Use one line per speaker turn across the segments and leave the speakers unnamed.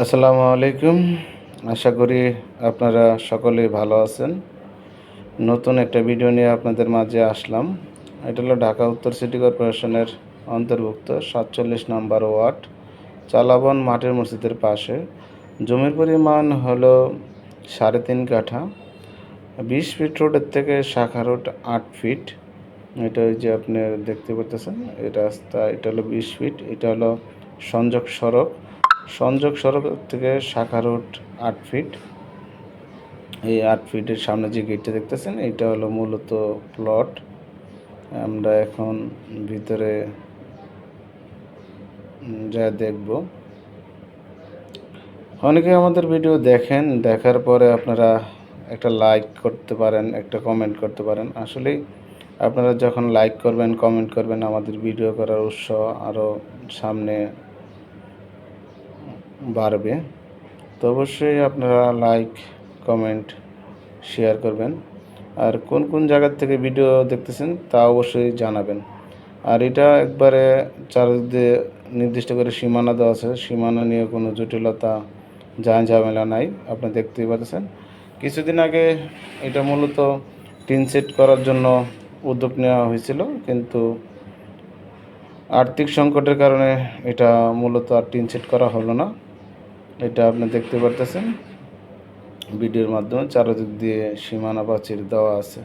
আসসালামু আলাইকুম। আশা করি আপনারা সকলেই ভালো আছেন। নতুন একটা ভিডিও নিয়ে আপনাদের মাঝে আসলাম। এটা হলো ঢাকা উত্তর সিটি কর্পোরেশনের অন্তর্ভুক্ত ৪৭ নম্বর ওয়ার্ড, চালাবন মাঠের মসজিদের পাশে। জমির পরিমাণ হলো ৩.৫ কাঠা। ২০ ফিট রোডের থেকে শাখা রোড ৮ ফিট। এটা ওই যে আপনি দেখতে পাচ্ছেন এই রাস্তা, এটা হলো ২০ ফিট। এটা হলো সংযোগ সড়ক। সংযোগ সড়ক থেকে শাখা রোড ৮ ফিট। এই ৮ ফিটের সামনে যে গেটটা দেখতেছেন এটা হলো মূলত প্লট। আমরা এখন ভিতরে যা দেখব। অনেকে আমাদের ভিডিও দেখেন, দেখার পরে আপনারা একটা লাইক করতে পারেন, একটা কমেন্ট করতে পারেন। আসলেই আপনারা যখন লাইক করবেন, কমেন্ট করবেন, আমাদের ভিডিও করার উৎসাহ আরও সামনে বাড়বে। তো অবশ্যই আপনারা লাইক, কমেন্ট, শেয়ার করবেন। আর কোন কোন জায়গার থেকে ভিডিও দেখতেছেন তা অবশ্যই জানাবেন। আর এটা একবারে চারিদিক দিয়ে নির্দিষ্ট করে সীমানা দেওয়া আছে। সীমানা নিয়ে কোনো জটিলতা ঝামেলা নাই, আপনি দেখতেই পাচ্ছেন। কিছুদিন আগে এটা মূলত টিন সেট করার জন্য উদ্যোগ নেওয়া হয়েছিল, কিন্তু আর্থিক সংকটের কারণে এটা মূলত আর টিন সেট করা হলো না। এটা আপনি দেখতে পারতেছেন ভিডিওর মাধ্যমে, চারিদিক দিয়ে সীমানা প্রাচীর দেওয়া আছে।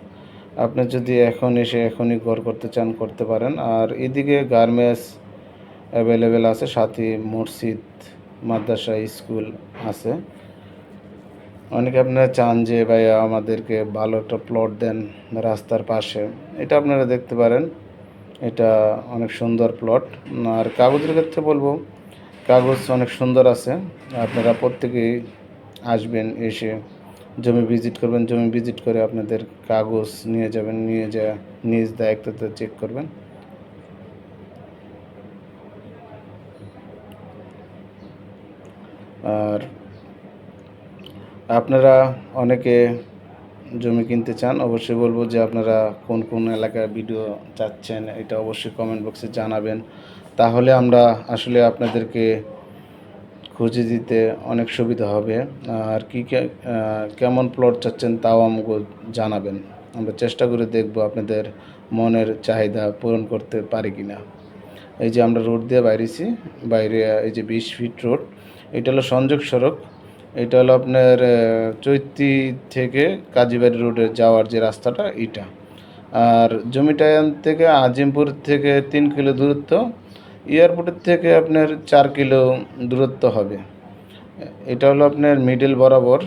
আপনি যদি এখন এসে এখনই ঘর করতে চান করতে পারেন। আর এদিকে গার্মেন্টস অ্যাভেলেবেল আছে, সাথে মসজিদ, মাদ্রাসা, স্কুল আছে। অনেকে আপনারা চান যে ভাইয়া আমাদেরকে ভালো একটা প্লট দেন রাস্তার পাশে, এটা আপনারা দেখতে পারেন। এটা অনেক সুন্দর প্লট। আর কাগজের ক্ষেত্রে বলবো, কাগজ অনেক সুন্দর আছে। আপনারা প্রত্যেকেই আসবেন, এসে জমি ভিজিট করবেন। জমি ভিজিট করে আপনাদের কাগজ নিয়ে যাবেন, নিয়ে যা নিজ দায়িত্বতে চেক করবেন। আর আপনারা অনেকে জমি কিনতে চান, অবশ্যই বলবো যে আপনারা কোন কোন এলাকার ভিডিও চাচ্ছেন এটা অবশ্যই কমেন্ট বক্সে জানাবেন। তাহলে আমরা আসলে আপনাদেরকে খুঁজে দিতে অনেক সুবিধা হবে। আর কেমন প্লট চাচ্ছেন তাও আমাকে জানাবেন। আমরা চেষ্টা করে দেখব আপনাদের মনের চাহিদা পূরণ করতে পারি কি না। এই যে আমরা রোড দিয়ে বাইরেছি, বাইরে এই যে 20 ফিট রোড, এটা হলো সংযোগ সড়ক। এটা হলো আপনার চৈতি থেকে কাজীবাড়ি রোডে যাওয়ার যে রাস্তাটা এটা। আর জমিটা থেকে আজিমপুর থেকে 3 কিলো দূরত্ব, এয়ারপোর্টের থেকে আপনার 4 কিলো দূরত্ব হবে। এটা হলো আপনার মিডল বরাবর।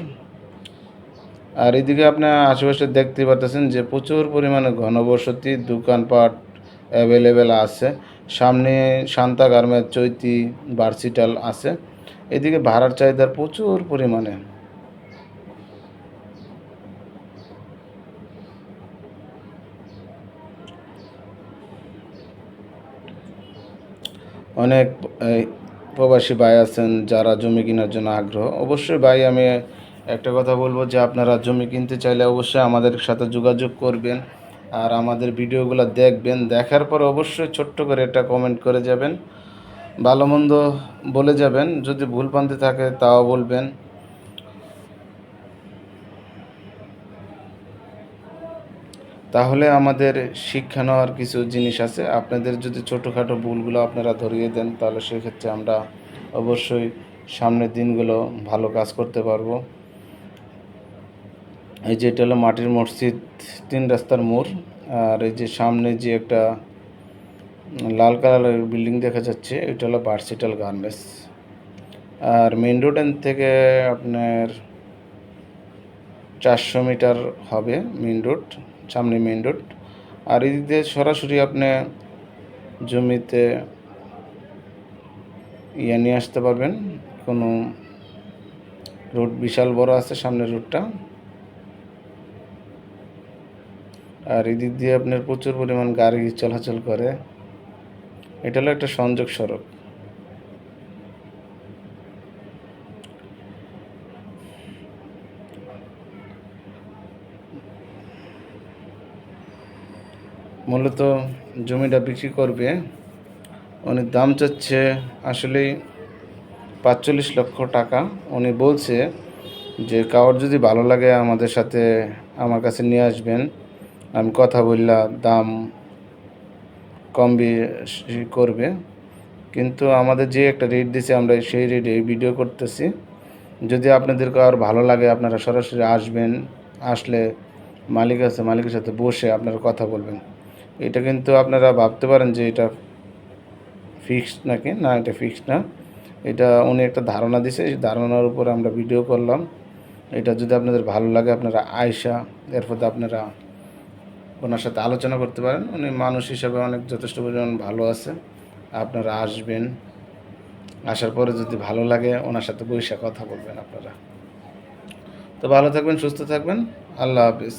আর এদিকে আপনার আশেপাশে দেখতে পাচ্ছেন যে প্রচুর পরিমাণে ঘনবসতি, দোকানপাট অ্যাভেলেবেল আছে। সামনে শান্তা গার্মেন্টস, চৈতি, ভার্সিটাল আছে। এদিকে ভাড়ার চাহিদার প্রচুর পরিমাণে। অনেক প্রবাসী ভাই আছেন যারা জমি কেনার জন্য আগ্রহ। অবশ্যই ভাই আমি একটা কথা বলবো যে আপনারা জমি কিনতে চাইলে অবশ্যই আমাদের সাথে যোগাযোগ করবেন। আর আমাদের ভিডিওগুলো দেখবেন, দেখার পর অবশ্যই ছোট্ট করে একটা কমেন্ট করে যাবেন, ভালো মন্দ বলে যাবেন। যদি ভুলভ্রান্তি থাকে তাও বলবেন। তাহলে আমাদের শিক্ষা নেওয়ার কিছু জিনিস আছে। আপনাদের যদি ছোটোখাটো ভুলগুলো আপনারা ধরিয়ে দেন তাহলে সেক্ষেত্রে আমরা অবশ্যই সামনের দিনগুলো ভালো কাজ করতে পারবো। এই যে এটা হলো মাটির মসজিদ, 3 রাস্তার মোড়। আর এই যে সামনে যে একটা লাল কালারের বিল্ডিং দেখা যাচ্ছে, এটা হলো ভার্সিটাল গার্মেন্টস। আর মেইন রোড থেকে আপনার 400 মিটার হবে মেইন রোড, সামনে মেইন রোড। আর এদিক দিয়ে সরাসরি আপনি জমিতে নিয়ে আসতে পারবেন। কোনো রোড বিশাল বড় আছে সামনের রোডটা। আর এদিক দিয়ে আপনার প্রচুর পরিমাণ গাড়ি চলাচল করে। এটা হলো একটা সংযোগ সড়ক। মূলত জমিটা বিক্রি করবে, অনেক দাম চাচ্ছে। আসলেই 45 লক্ষ টাকা। উনি বলছে যে কারোর যদি ভালো লাগে আমাদের সাথে আমার কাছে নিয়ে আসবেন, আমি কথা বললা দাম কম বেশি করবে। কিন্তু আমাদের যে একটা রেট দিছে আমরা সেই রেটে ভিডিও করতেছি। যদি আপনাদের কারোর ভালো লাগে আপনারা সরাসরি আসবেন, আসলে মালিক আছে, মালিকের সাথে বসে আপনারা কথা বলবেন। এটা কিন্তু আপনারা ভাবতে পারেন যে এটা ফিক্সড নাকি, না এটা ফিক্সড না। এটা উনি একটা ধারণা দিছে, এই ধারণার উপরে আমরা ভিডিও করলাম। এটা যদি আপনাদের ভালো লাগে আপনারা আইসা এরপর আপনারা ওনার সাথে আলোচনা করতে পারেন। উনি মানুষ হিসাবে অনেক যথেষ্ট পরিমাণ ভালো আছে। আপনারা আসবেন, আসার পরে যদি ভালো লাগে ওনার সাথে বইসা কথা বলবেন আপনারা। তো ভালো থাকবেন, সুস্থ থাকবেন। আল্লাহ হাফিজ।